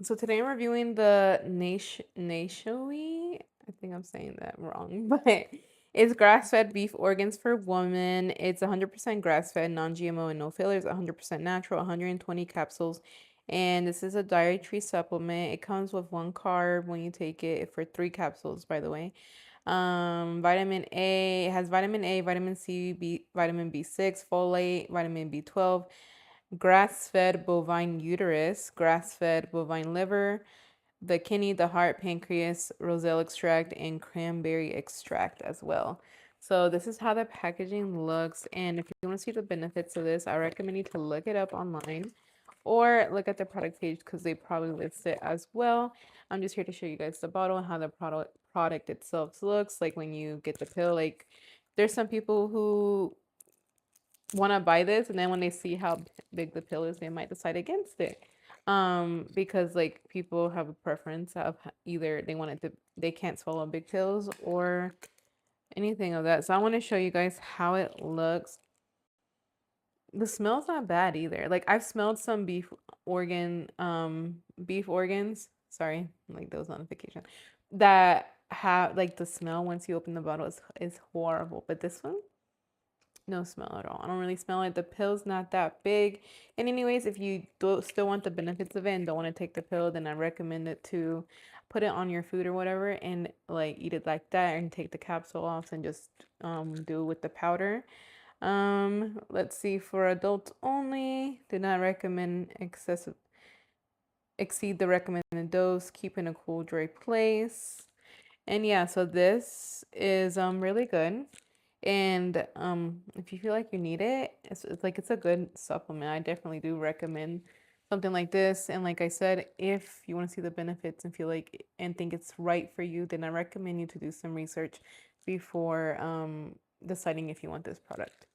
So today I'm reviewing the Nashoi. I think I'm saying that wrong, but it's grass-fed beef organs for women. It's 100% grass-fed, non-GMO, and no fillers, 100% natural, 120 capsules. And this is a dietary supplement. It comes with one carb when you take it for 3 capsules, by the way. Vitamin A, it has vitamin A, vitamin C, vitamin B6, folate, vitamin B12, grass-fed bovine uterus, grass-fed bovine liver, the kidney, the heart, pancreas, roselle extract, and cranberry extract as well. So this is how the packaging looks. And if you want to see the benefits of this, I recommend you to look it up online or look at the product page because they probably list it as well. I'm just here to show you guys the bottle and how the product itself looks like when you get the pill. Like there's some people who want to buy this and then when they see how big the pill is they might decide against it because like people have a preference of either they can't swallow big pills or anything of that. So I want to show you guys how it looks. The smell's not bad either. Like I've smelled some beef organs, sorry, like those notifications that have like the smell once you open the bottle is horrible, but this one no smell at all. I don't really smell it. The pill's not that big. And anyways, if you do still want the benefits of it and don't want to take the pill, then I recommend it to put it on your food or whatever and like eat it like that and take the capsule off and just do it with the powder. Let's see, for adults only, do not recommend exceed the recommended dose, keep in a cool, dry place. And yeah, so this is really good. And if you feel like you need it, it's like it's a good supplement. I definitely do recommend something like this. And like I said, if you want to see the benefits and feel like and think it's right for you, then I recommend you to do some research before deciding if you want this product.